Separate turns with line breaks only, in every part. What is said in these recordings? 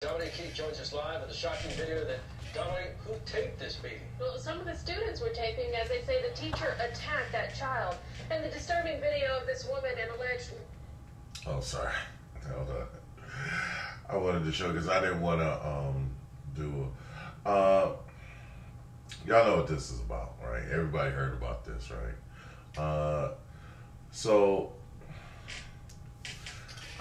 Dominic Keith joins us live with a shocking video that Dominic, who taped this beating?
Well, some of the students were taping as they say the teacher attacked that child. And the disturbing video of this woman and alleged...
Oh, sorry. Hold on. I wanted to show because I didn't want to do... y'all know what this is about, right? Everybody heard about this, right? So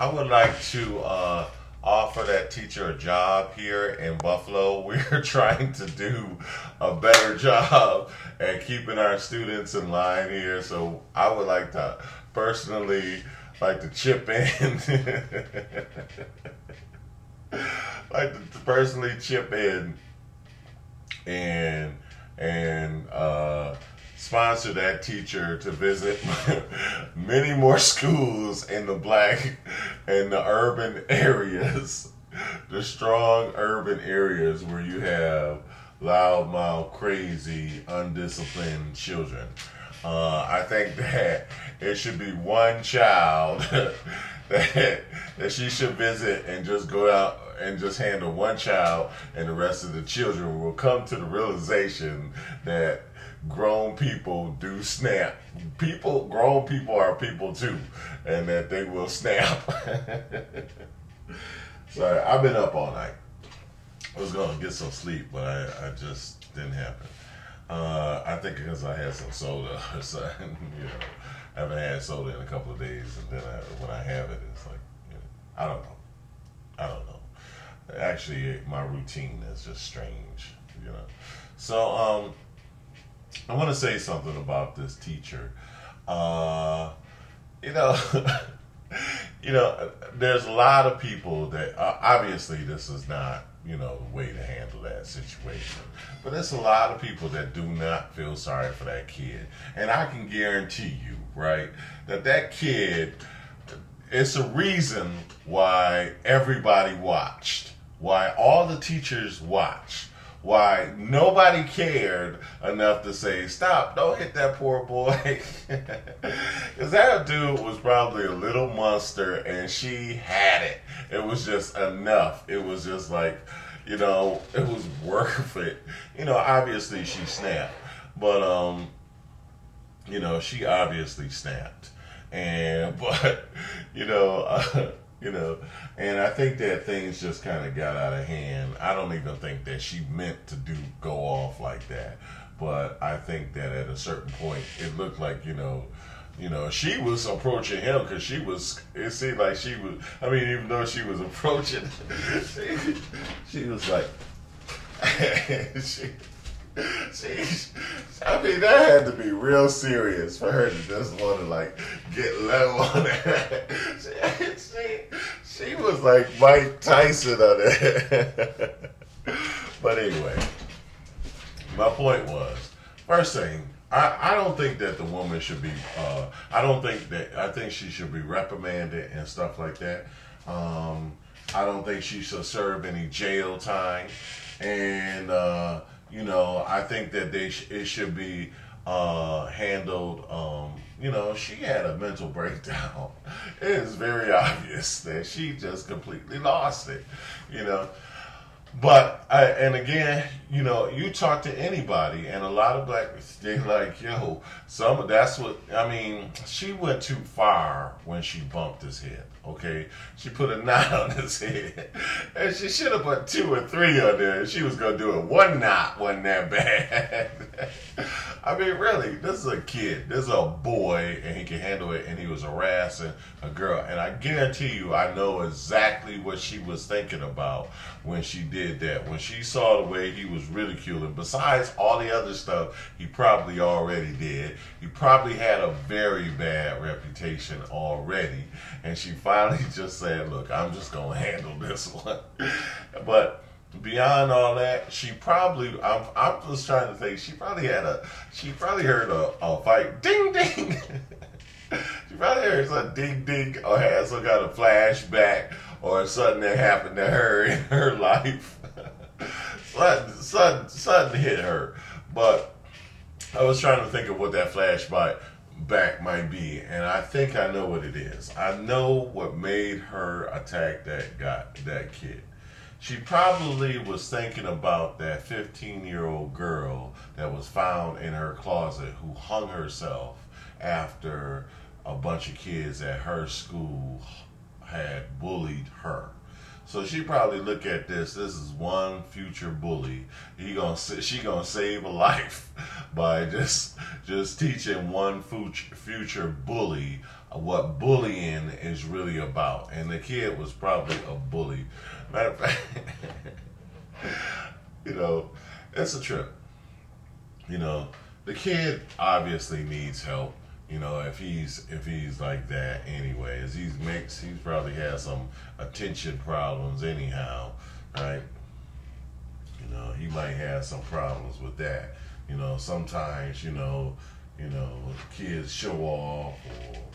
I would like to offer that teacher a job here in Buffalo. We're trying to do a better job at keeping our students in line here. So I would like to personally chip in. Like to personally chip in and sponsor that teacher to visit many more schools in the urban areas, the strong urban areas where you have loudmouth, crazy, undisciplined children. I think that it should be one child that she should visit and just go out and just handle one child, and the rest of the children will come to the realization that grown people do snap. Grown people are people too, and that they will snap. Sorry, I've been up all night. I was gonna get some sleep, but I just didn't happen. I think because I had some soda or something. I haven't had soda in a couple of days, and then when I have it, it's like, I don't know. Actually, my routine is just strange, So, I want to say something about this teacher. There's a lot of people that obviously this is not, the way to handle that situation. But there's a lot of people that do not feel sorry for that kid. And I can guarantee you, right, that kid, it's a reason why everybody watched, why all the teachers watched, why nobody cared enough to say, stop, don't hit that poor boy. Because that dude was probably a little monster, and she had it. It was just enough. It was just like, it was worth it. Obviously she snapped. But, she obviously snapped. And I think that things just kind of got out of hand. I don't even think that she meant to go off like that. But I think that at a certain point, it looked like, she was approaching him because it seemed like she was, even though she was approaching, she was like, that had to be real serious for her to just want to get low on that. She was like Mike Tyson on it. But anyway, my point was, first thing, I don't think that the woman should be, I think she should be reprimanded and stuff like that. I don't think she should serve any jail time. And, I think that it should be handled, she had a mental breakdown. It is very obvious that she just completely lost it, But, and again, you talk to anybody, and a lot of black, they're like, she went too far when she bumped his head, okay? She put a knot on his head, and she should have put 2 or 3 on there, and she was going to do it. 1 knot wasn't that bad. Really, this is a kid. This is a boy, and he can handle it, and he was harassing a girl. And I guarantee you, I know exactly what she was thinking about when she did that. When she saw the way he was ridiculing, besides all the other stuff he probably already did, he probably had a very bad reputation already. And she finally just said, look, I'm just going to handle this one. But beyond all that, she probably, I'm just trying to think, she probably heard a fight, ding, ding. She probably heard some ding, ding, or had some kind of flashback or something that happened to her in her life. Something hit her. But I was trying to think of what that flashback might be, and I think I know what it is. I know what made her attack that kid. She probably was thinking about that 15-year-old girl that was found in her closet who hung herself after a bunch of kids at her school had bullied her. So she probably look at this. This is one future bully. She gonna save a life by just teaching one future bully what bullying is really about. And the kid was probably a bully. Matter of fact, it's a trip. The kid obviously needs help. If he's like that anyways, he's probably has some attention problems anyhow, right? He might have some problems with that. Sometimes, kids show off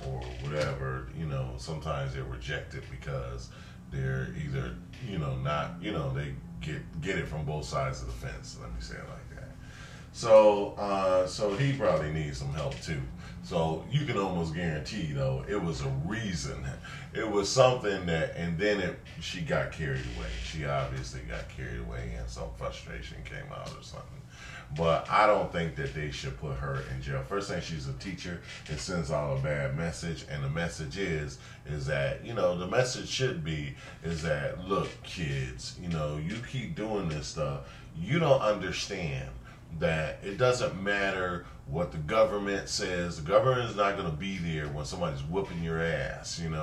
or whatever, sometimes they're rejected because they're either, not, they get it from both sides of the fence, let me say it like that. So he probably needs some help too. So you can almost guarantee, though, it was a reason. It was something that, and then she got carried away. She obviously got carried away and some frustration came out or something. But I don't think that they should put her in jail. First thing, she's a teacher. It sends out a bad message. And the message is that, the message should be is that, look, kids, you keep doing this stuff. You don't understand that it doesn't matter what the government says. The government is not going to be there when somebody's whooping your ass, And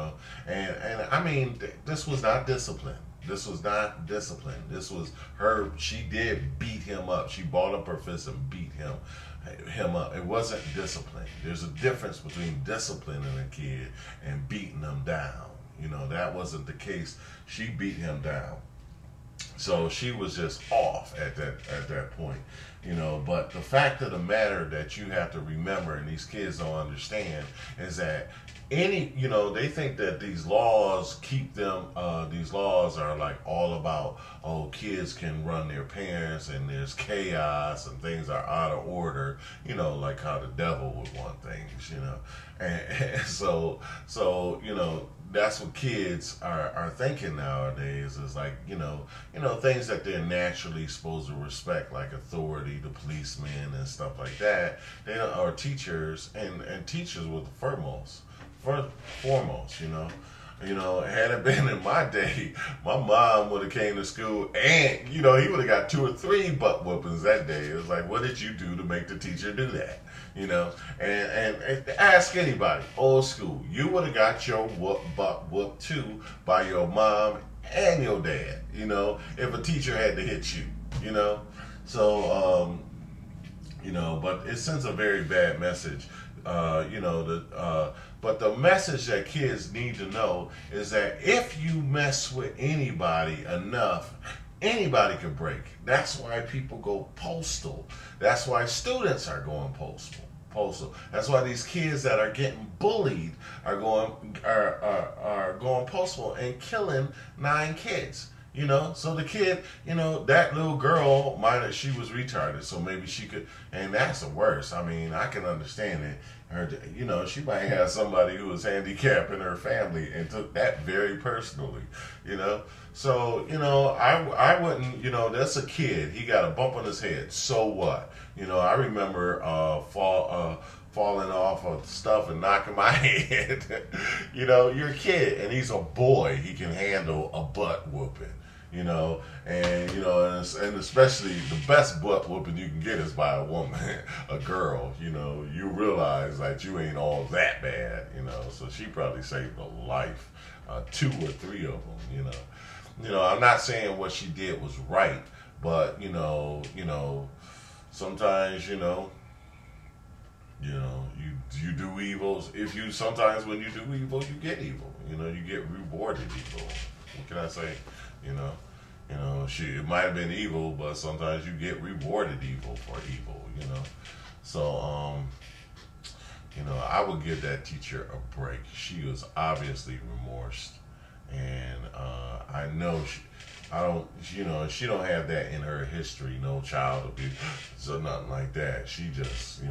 I mean, this was not discipline. This was not discipline. This was her. She did beat him up. She balled up her fist and beat him up. It wasn't discipline. There's a difference between disciplining a kid and beating them down. That wasn't the case. She beat him down. So she was just off at that point, But the fact of the matter that you have to remember, and these kids don't understand, is that they think that these laws keep them. These laws are like all about, kids can run their parents, and there's chaos and things are out of order. Like how the devil would want things. And so that's what kids are thinking nowadays is like, things that they're naturally supposed to respect, like authority, the policemen and stuff like that. They don't, or teachers, and teachers were the foremost, had it been in my day, my mom would have came to school and, he would have got 2 or 3 butt whoopings that day. It was like, what did you do to make the teacher do that? And ask anybody, old school, you would have got your butt whooped too by your mom and your dad, if a teacher had to hit you, So, but it sends a very bad message, but the message that kids need to know is that if you mess with anybody enough, anybody can break. That's why people go postal. That's why students are going postal. That's why these kids that are getting bullied are going postal and killing 9 kids. So the kid, that little girl, she was retarded, so maybe she could, and that's the worst. I mean, I can understand it. She might have somebody who was handicapped in her family and took that very personally, So, I wouldn't, that's a kid. He got a bump on his head. So what? I remember falling off of stuff and knocking my head. You're a kid, and he's a boy. He can handle a butt whooping. And especially the best butt whooping you can get is by a woman, a girl. You realize that you ain't all that bad. So she probably saved a life, 2 or 3 of them. I'm not saying what she did was right, but sometimes you do evils. Sometimes when you do evil, you get evil. You get rewarded evil. What can I say? It might have been evil, but sometimes you get rewarded evil for evil, So, I would give that teacher a break. She was obviously remorsed, and I know she don't have that in her history, no child abuse, so nothing like that. She just,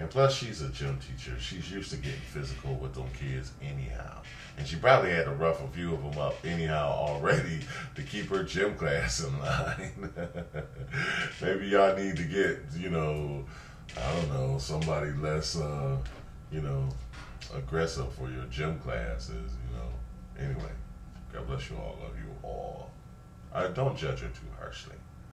And plus, she's a gym teacher. She's used to getting physical with them kids anyhow. And she probably had to rough a few of them up anyhow already to keep her gym class in line. Maybe y'all need to get, I don't know, somebody less, aggressive for your gym classes, Anyway, God bless you all. Love you all. Don't judge her too harshly.